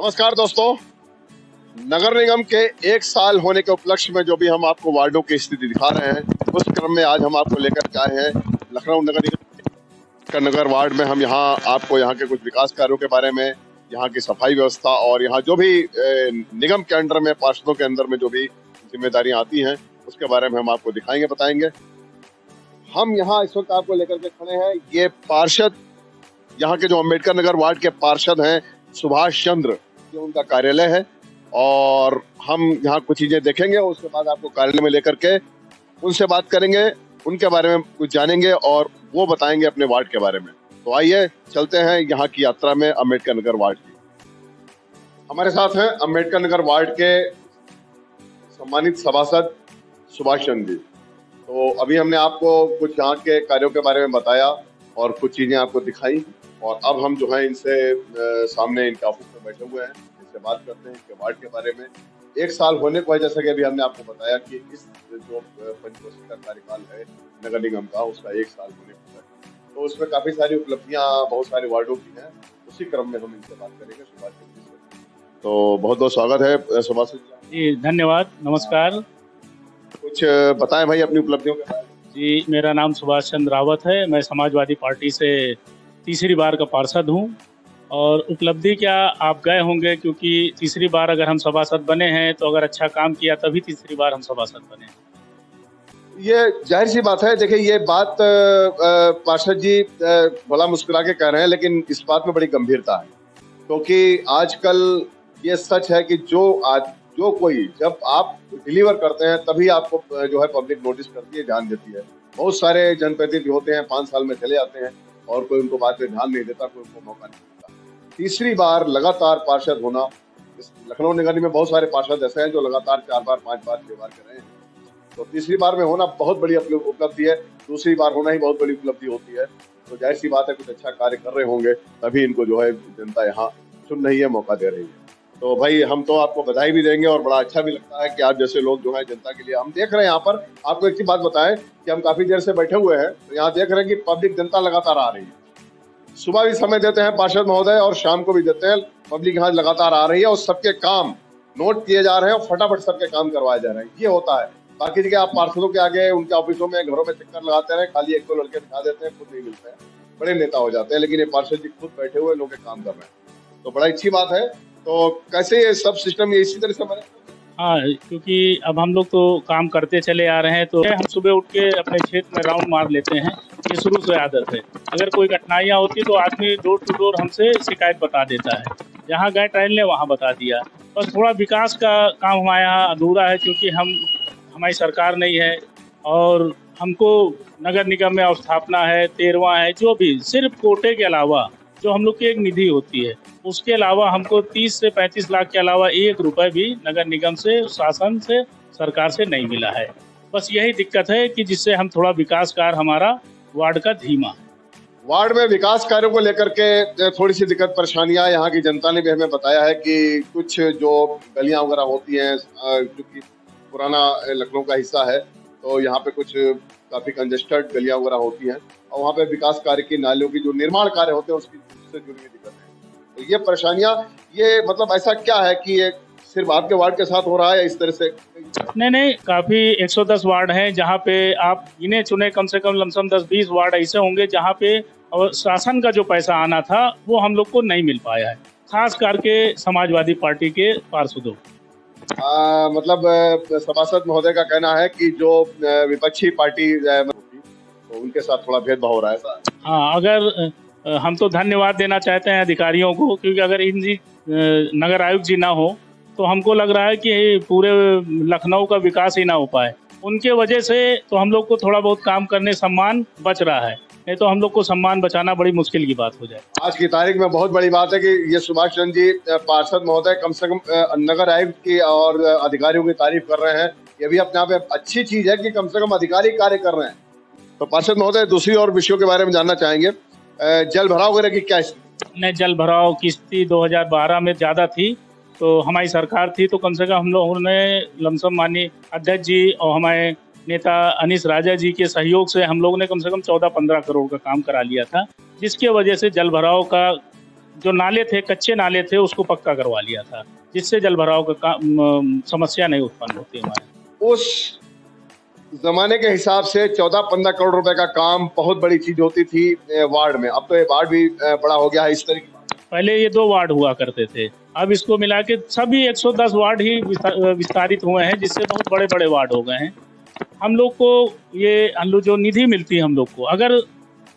नमस्कार दोस्तों, नगर निगम के 1 साल होने के उपलक्ष्य में जो भी हम आपको वार्डों की स्थिति दिखा रहे हैं, उस क्रम में आज हम आपको लेकर के आए हैं लखनऊ नगर निगम का नगर वार्ड में। हम यहाँ आपको यहाँ के कुछ विकास कार्यों के बारे में, यहाँ की सफाई व्यवस्था और यहाँ जो भी निगम के अंडर में, पार्षदों के अंदर में जो भी जिम्मेदारियां आती हैं, उसके बारे में हम आपको दिखाएंगे, बताएंगे। हम यहाँ इस वक्त आपको लेकर के खड़े हैं। ये पार्षद, यहाँ के जो अम्बेडकर नगर वार्ड के पार्षद हैं सुभाष चंद्र, ये उनका कार्यालय है और हम यहाँ कुछ चीजें देखेंगे। उसके बाद आपको कार्यालय में लेकर के उनसे बात करेंगे, उनके बारे में कुछ जानेंगे और वो बताएंगे अपने वार्ड के बारे में। तो आइए चलते हैं यहाँ की यात्रा में अम्बेडकर नगर वार्ड की। हमारे साथ हैं अम्बेडकर नगर वार्ड के सम्मानित सभासद सुभाष चंद्र जी। तो अभी हमने आपको कुछ यहाँ के कार्यों के बारे में बताया और कुछ चीजें आपको दिखाई और अब हम जो है इनसे सामने इनके ऑफिस में बैठे हुए हैं, इनसे बात करते हैं इनके वार्ड के बारे में। 1 साल होने को है, जैसा कि अभी हमने आपको बताया कि इस जो पंचवर्षीय का कार्यकाल है नगर निगम का, उसका 1 साल होने को है। तो उसमें काफी सारी उपलब्धियां बहुत सारे वार्डों की हैं। उसी क्रम में हम इनसे बात करेंगे सुभाष चंद्र जी से। तो बहुत बहुत स्वागत है सुभाष जी। धन्यवाद, नमस्कार। कुछ बताएं भाई अपनी उपलब्धियों के बारे में। जी, मेरा नाम सुभाष चंद्र रावत है। मैं समाजवादी पार्टी से तीसरी बार का पार्षद हूँ। और उपलब्धि क्या, आप गए होंगे, क्योंकि तीसरी बार अगर हम सभासद बने हैं तो अगर अच्छा काम किया तभी तीसरी बार हम सभासद बने। ये जाहिर सी बात है। देखिए, ये बात पार्षद जी भला मुस्कुरा के कह रहे हैं, लेकिन इस बात में बड़ी गंभीरता है, क्योंकि आजकल ये सच है कि जो कोई, जब आप डिलीवर करते हैं तभी आपको जो है पब्लिक नोटिस करती है, ध्यान देती है। बहुत सारे जनप्रतिनिधि होते हैं 5 साल में चले जाते हैं और कोई उनको बाद में ध्यान नहीं देता, कोई उनको मौका नहीं देता। तीसरी बार लगातार पार्षद होना, इस लखनऊ नगर में बहुत सारे पार्षद ऐसे हैं जो लगातार 4 बार, 5 बार, 6 बार कर रहे हैं। तो तीसरी बार में होना बहुत बड़ी उपलब्धि है। दूसरी बार होना ही बहुत बड़ी उपलब्धि होती है। तो जाहिर सी बात है, कुछ अच्छा कार्य कर रहे होंगे तभी इनको जो है जनता यहाँ चुन रही है, मौका दे रही है। तो भाई हम तो आपको बधाई भी देंगे और बड़ा अच्छा भी लगता है कि आप जैसे लोग जो है जनता के लिए, हम देख रहे हैं यहाँ पर। आपको एक चीज बात बताएं कि हम काफी देर से बैठे हुए हैं, तो यहाँ देख रहे हैं कि पब्लिक, जनता लगातार आ रही है। सुबह भी समय देते हैं पार्षद महोदय और शाम को भी देते हैं। पब्लिक यहाँ लगातार आ रही है और सबके काम नोट किए जा रहे हैं और फटाफट सबके काम करवाए जा रहे हैं। ये होता है। बाकी जगह आप पार्षदों के आगे, उनके ऑफिसों में, घरों में चक्कर लगाते रहे, खाली 1-2 लड़के दिखा देते हैं, खुद नहीं मिलते हैं, बड़े नेता हो जाते हैं। लेकिन ये पार्षद जी खुद बैठे हुए लोगों के काम कर रहे हैं, तो बड़ा अच्छी बात है। तो कैसे ये सब सिस्टम ये इसी तरह से बने? हाँ, क्योंकि अब हम लोग तो काम करते चले आ रहे हैं, तो हम सुबह उठ के अपने क्षेत्र में राउंड मार लेते हैं। ये शुरू से आदत है। अगर कोई कठिनाइयाँ होती तो आदमी डोर टू डोर हमसे शिकायत बता देता है। जहाँ गए ट्रायल ने वहाँ बता दिया। बस थोड़ा विकास का काम हमारे यहाँ अधूरा है, क्योंकि हमारी सरकार नहीं है और हमको नगर निगम में अवस्थापना है, 13वां है, जो भी सिर्फ कोटे के अलावा जो हम लोग की एक निधि होती है, उसके अलावा हमको 30 से 35 लाख के अलावा 1 रुपए भी नगर निगम से, शासन से, सरकार से नहीं मिला है। बस यही दिक्कत है कि जिससे हम थोड़ा विकास कार्य, हमारा वार्ड का धीमा है। वार्ड में विकास कार्यों को लेकर के थोड़ी सी दिक्कत परेशानियां यहाँ की जनता ने भी हमें बताया है कि कुछ जो गलियां वगैरह होती हैं, क्योंकि पुराना लखनऊ का हिस्सा है, तो यहाँ पे कुछ काफी कंजेस्टेड गलियां वगैरह होती हैं और वहाँ पे विकास कार्य की, नालियों की जो निर्माण कार्य होते हैं उसकी से जुड़ी हुई दिक्कत है। तो ये परेशानियां, ये मतलब ऐसा क्या है कि ये सिर्फ आपके वार्ड के साथ हो रहा है इस तरह से? नहीं, काफी 110 वार्ड हैं जहाँ पे आप गिने चुने कम से कम लमसम 10-20 वार्ड ऐसे होंगे जहाँ पे और शासन का जो पैसा आना था वो हम लोग को नहीं मिल पाया है, खास करके समाजवादी पार्टी के पार्षदों। मतलब सभासद महोदय का कहना है कि जो विपक्षी पार्टी तो उनके साथ थोड़ा भेदभाव हो रहा है। हाँ, अगर हम तो धन्यवाद देना चाहते हैं अधिकारियों को, क्योंकि अगर इन जी नगर आयुक्त जी ना हो तो हमको लग रहा है कि पूरे लखनऊ का विकास ही ना हो पाए। उनके वजह से तो हम लोग को थोड़ा बहुत काम करने सम्मान बच रहा है, नहीं तो हम लोग को सम्मान बचाना बड़ी मुश्किल की बात हो जाए। आज की तारीख में बहुत बड़ी बात है कि ये सुभाष चंद्र जी पार्षद महोदय कम से कम नगर आयुक्त की और अधिकारियों की तारीफ कर रहे हैं। ये भी अपने आप में अच्छी चीज है कि कम से कम अधिकारी कार्य कर रहे हैं। तो पार्षद महोदय, दूसरी और विषयों के बारे में जानना चाहेंगे। जल भराव वगैरह की क्या स्थिति? नहीं, जल भराव की स्थिति 2012 में ज़्यादा थी, तो हमारी सरकार थी, तो कम से कम हम लोगों ने लमसम माननीय अध्यक्ष जी और हमारे नेता अनीश राजा जी के सहयोग से हम लोगों ने कम से कम 14-15 करोड़ का काम करा लिया था, जिसके वजह से जल भराव का जो नाले थे, कच्चे नाले थे, उसको पक्का करवा लिया था, जिससे जल भराव का समस्या नहीं उत्पन्न होती हमारे। उस जमाने के हिसाब से 14-15 करोड़ रुपए का काम बहुत बड़ी चीज होती थी वार्ड में। अब तो ये वार्ड भी बड़ा हो गया है इस तरीके। पहले ये 2 वार्ड हुआ करते थे, अब इसको मिला के सभी 110 वार्ड ही विस्तारित हुए हैं, जिससे बहुत बड़े बड़े वार्ड हो गए हैं। हम लोग को ये जो निधि मिलती है हम लोग को, अगर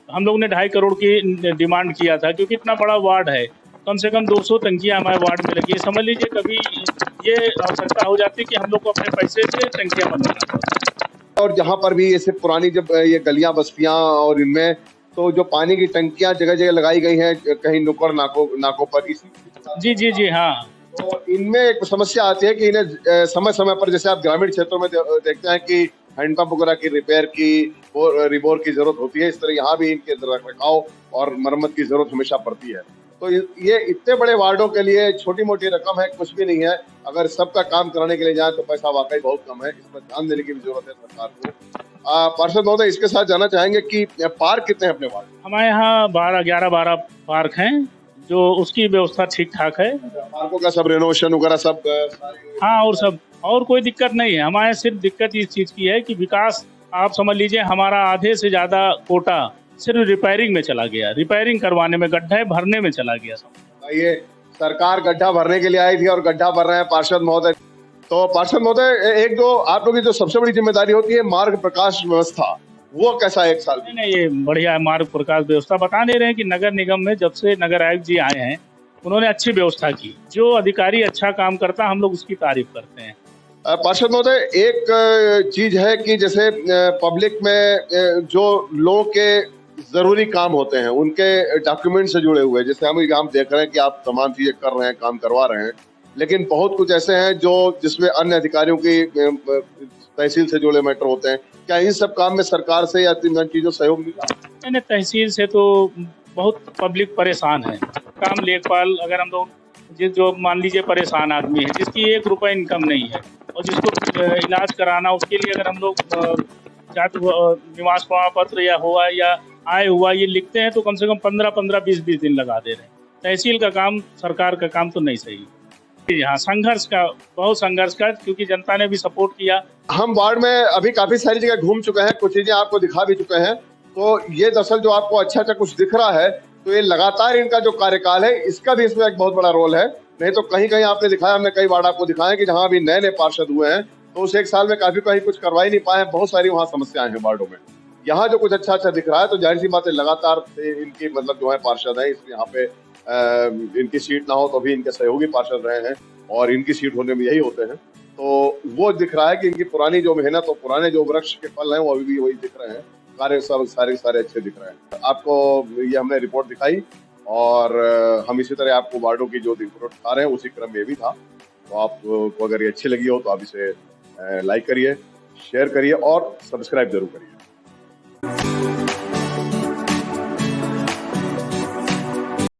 हम लोग ने 2.5 करोड़ की डिमांड किया था, क्योंकि इतना बड़ा वार्ड है, कम से कम 200 टंकियां हमारे वार्ड में लगी है। समझ लीजिए कभी ये आवश्यकता हो जाती है कि हम लोग को अपने पैसे से टंकियां बनवाना पड़ता है। और जहाँ पर भी ऐसे पुरानी जब ये गलियां बस्तियां और इनमें तो जो पानी की टंकियां जगह जगह लगाई गई हैं, कहीं नुक्कड़ नाकों पर, इसी जी हाँ। तो इनमें एक समस्या आती है कि इन्हें समय समय पर, जैसे आप ग्रामीण क्षेत्रों में देखते हैं कि हैंडपंप वगैरह की रिपेयर की और रिबोर की जरूरत होती है, इस तरह यहाँ भी इनके रखरखाव और मरम्मत की जरूरत हमेशा पड़ती है। तो ये इतने बड़े वार्डों के लिए छोटी मोटी रकम है, कुछ भी नहीं है। अगर सबका काम कराने के लिए जाए तो पैसा वाकई बहुत कम है, इस पर ध्यान देने की भी जरूरत है सरकार को। पार्षद महोदय, इसके साथ जानना चाहेंगे कि पार्क कितने हैं अपने वार्ड? हमारे यहाँ 11 पार्क हैं, जो उसकी व्यवस्था ठीक ठाक है। पार्कों का सब रेनोवेशन वगैरह सब? हाँ, और सब, और कोई दिक्कत नहीं है हमारे। सिर्फ दिक्कत इस चीज की है कि विकास, आप समझ लीजिए हमारा आधे से ज्यादा कोटा सिर्फ रिपेयरिंग में चला गया, रिपेयरिंग करवाने में, गड्ढे भरने में चला गया। ये सरकार गड्ढा भरने के लिए आई थी और गड्ढा भर रहे हैं पार्षद महोदय। तो पार्षद महोदय, एक जो आप लोगों की जो सबसे बड़ी जिम्मेदारी होती है मार्ग प्रकाश व्यवस्था, वो कैसा है 1 साल में? नहीं, ये बढ़िया है मार्ग प्रकाश व्यवस्था। बता दे रहे हैं कि नगर निगम में जब से नगर आयुक्त जी आए हैं, उन्होंने अच्छी व्यवस्था की। जो अधिकारी अच्छा काम करता, हम लोग उसकी तारीफ करते हैं। पार्षद महोदय, एक चीज है कि जैसे पब्लिक में जो लोगों के जरूरी काम होते हैं, उनके डॉक्यूमेंट से जुड़े हुए, जैसे हम देख रहे हैं कि आप तमाम चीजें कर रहे हैं, काम करवा रहे हैं, लेकिन बहुत कुछ ऐसे हैं जो जिसमें अन्य अधिकारियों की तहसील से जुड़े मैटर होते हैं। क्या इन सब काम में सरकार से या इन चीजों सहयोग मिला? नहीं, तहसील से तो बहुत पब्लिक परेशान है। काम लेखपाल, अगर हम लोग जो मान लीजिए परेशान आदमी है, जिसकी 1 रुपया इनकम नहीं है और जिसको इलाज कराना, उसके लिए अगर हम लोग निवास प्रमाण पत्र या आय हुआ ये लिखते हैं, तो कम से कम 15-20 दिन लगा दे रहे हैं। तहसील का काम, सरकार का काम तो नहीं सही। यहाँ बहुत संघर्ष का, क्योंकि जनता ने भी सपोर्ट किया। हम वार्ड में अभी काफी सारी जगह घूम चुके हैं, कुछ चीजें आपको दिखा भी चुके हैं। तो ये दरअसल जो आपको अच्छा कुछ दिख रहा है, तो ये लगातार इनका जो कार्यकाल है, इसका भी इसमें एक बहुत बड़ा रोल है। नहीं तो कहीं कहीं आपने दिखाया, हमने कई वार्ड आपको दिखाया कि जहाँ अभी नए पार्षद हुए हैं, तो उस 1 साल में काफी कहीं कुछ करवा ही नहीं पाए। बहुत सारी वहाँ समस्याएं हैं वार्डों में। यहाँ जो कुछ अच्छा दिख रहा है, तो जाहिर सी बात है लगातार इनकी मतलब जो है पार्षद है, इसमें यहाँ पे इनकी सीट ना हो तो भी इनके सहयोगी पार्षद रहे हैं, और इनकी सीट होने में यही होते हैं। तो वो दिख रहा है कि इनकी पुरानी जो मेहनत और पुराने जो वृक्ष के फल हैं, वो अभी भी वही दिख रहे हैं। कार्य सब सारे अच्छे दिख रहे हैं। आपको ये हमने रिपोर्ट दिखाई, और हम इसी तरह आपको वार्डों की जो रिपोर्ट दिखा रहे हैं, उसी क्रम में भी था। तो आपको अगर ये अच्छी लगी हो तो आप इसे लाइक करिए, शेयर करिए और सब्सक्राइब जरूर करिए।